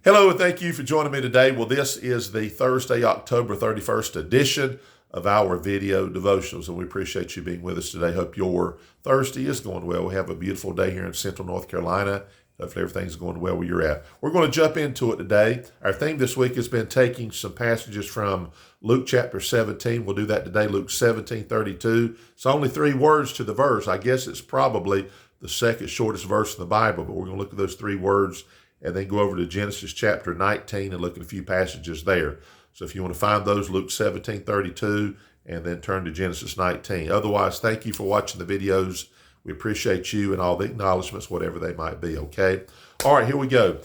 Hello, and thank you for joining me today. Well, this is the Thursday, October 31st edition of our video devotionals, and we appreciate you being with us today. Hope your Thursday is going well. We have a beautiful day here in Central North Carolina. Hopefully everything's going well where you're at. We're going to jump into it today. Our theme this week has been taking some passages from Luke chapter 17. We'll do that today, Luke 17:32. It's only 3 words to the verse. I guess it's probably the second shortest verse in the Bible, but we're going to look at those 3 words and then go over to Genesis chapter 19 and look at a few passages there. So if you want to find those, Luke 17:32, and then turn to Genesis 19. Otherwise, thank you for watching the videos. We appreciate you and all the acknowledgments, whatever they might be, okay? All right, here we go.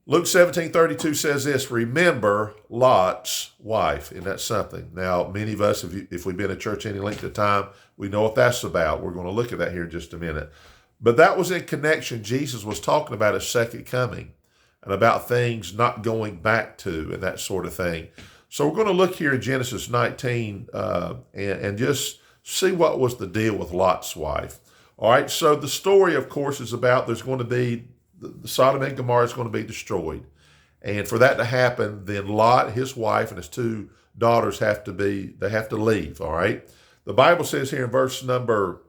Luke 17:32 says this: remember Lot's wife. And that's something. Now, many of us, if we've been in church any length of time, we know what that's about. We're going to look at that here in just a minute. But that was in connection. Jesus was talking about his second coming and about things not going back to and that sort of thing. So we're going to look here in Genesis 19 and just see what was the deal with Lot's wife. All right, so the story, of course, is about there's going to be, the Sodom and Gomorrah is going to be destroyed. And for that to happen, then Lot, his wife, and his 2 daughters have to leave, all right? The Bible says here in verse number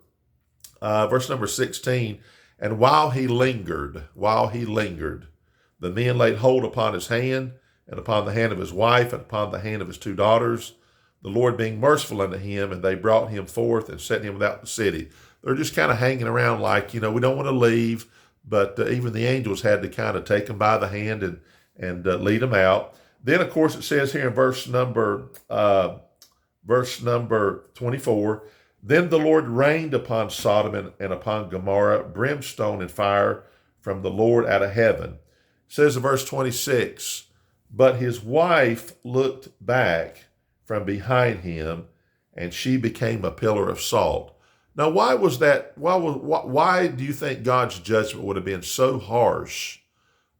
16, and while he lingered, the men laid hold upon his hand, and upon the hand of his wife, and upon the hand of his 2 daughters, the Lord being merciful unto him, and they brought him forth and set him without the city. They're just kind of hanging around like, we don't want to leave, but even the angels had to kind of take him by the hand and lead him out. Then, of course, it says here in verse number 24, then the Lord rained upon Sodom and upon Gomorrah brimstone and fire from the Lord out of heaven. It says in verse 26, but his wife looked back from behind him, and she became a pillar of salt. Now, why was that? Why do you think God's judgment would have been so harsh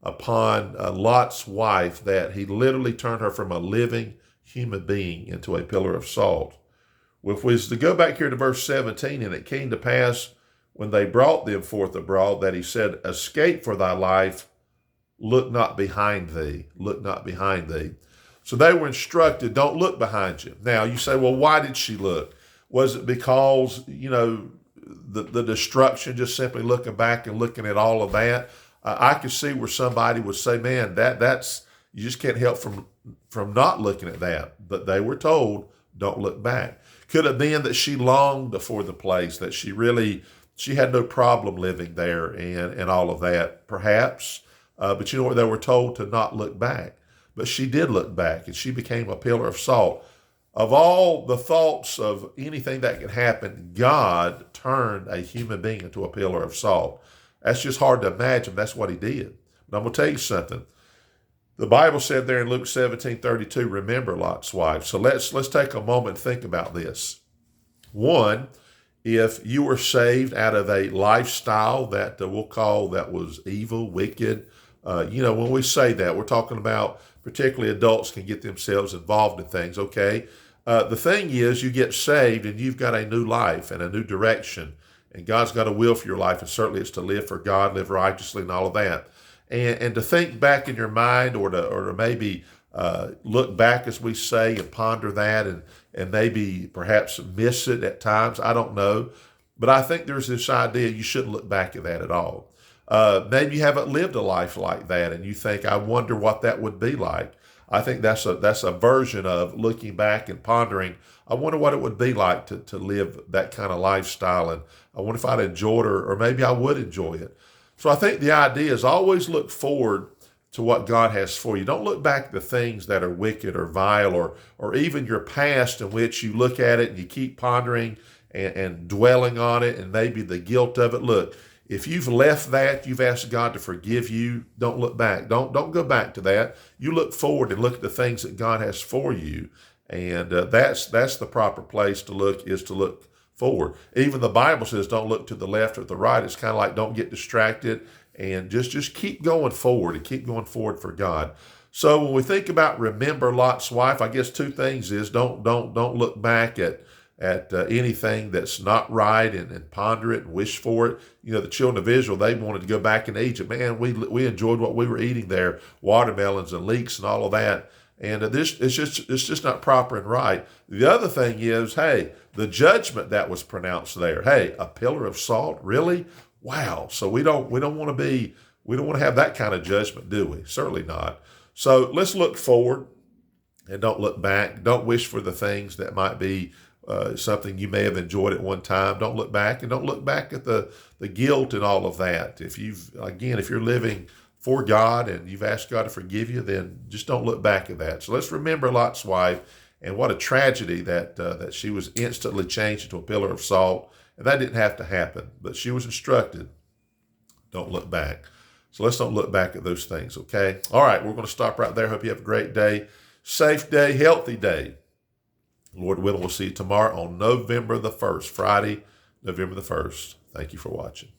upon Lot's wife that he literally turned her from a living human being into a pillar of salt? Well, if we was to go back here to verse 17, and it came to pass when they brought them forth abroad that he said, escape for thy life, look not behind thee, look not behind thee. So they were instructed, don't look behind you. Now you say, well, why did she look? Was it because, the destruction, just simply looking back and looking at all of that? I could see where somebody would say, man, that's you just can't help from not looking at that. But they were told, don't look back. Could it have been that she longed for the place, that she had no problem living there and all of that, perhaps? But you know what? They were told to not look back. But she did look back, and she became a pillar of salt. Of all the thoughts of anything that could happen, God turned a human being into a pillar of salt. That's just hard to imagine. That's what he did. But I'm going to tell you something. The Bible said there in Luke 17:32, remember Lot's wife. So let's take a moment and think about this. One, if you were saved out of a lifestyle that we'll call that was evil, wicked, when we say that, we're talking about particularly adults can get themselves involved in things, okay? The thing is, you get saved and you've got a new life and a new direction, and God's got a will for your life, and certainly it's to live for God, live righteously, and all of that. And to think back in your mind, or to maybe look back, as we say, and ponder that, and maybe perhaps miss it at times. I don't know, but I think there's this idea you shouldn't look back at that at all. Maybe you haven't lived a life like that, and you think, I wonder what that would be like. I think that's a version of looking back and pondering. I wonder what it would be like to live that kind of lifestyle, and I wonder if I'd enjoy it, or maybe I would enjoy it. So I think the idea is always look forward to what God has for you. Don't look back at the things that are wicked or vile, or even your past, in which you look at it and you keep pondering and dwelling on it, and maybe the guilt of it. Look, if you've left that, you've asked God to forgive you, don't look back. Don't go back to that. You look forward and look at the things that God has for you. And that's the proper place to look, is to look forward. Even the Bible says don't look to the left or the right. It's kind of like don't get distracted, and just keep going forward, and keep going forward for God. So when we think about remember Lot's wife, I guess 2 things is don't look back at at anything that's not right and ponder it and wish for it. The children of Israel, they wanted to go back into Egypt. Man, we enjoyed what we were eating there, watermelons and leeks and all of that. And it's just not proper and right. The other thing is, hey, the judgment that was pronounced there. Hey, a pillar of salt, really? Wow. So we don't want to have that kind of judgment, do we? Certainly not. So let's look forward and don't look back. Don't wish for the things that might be something you may have enjoyed at one time. Don't look back, and don't look back at the guilt and all of that. If you're living for God and you've asked God to forgive you, then just don't look back at that. So let's remember Lot's wife, and what a tragedy that she was instantly changed into a pillar of salt. And that didn't have to happen, but she was instructed, don't look back. So let's don't look back at those things, okay? All right, we're going to stop right there. Hope you have a great day, safe day, healthy day. Lord willing, we'll see you tomorrow on November the 1st, Friday, November the 1st. Thank you for watching.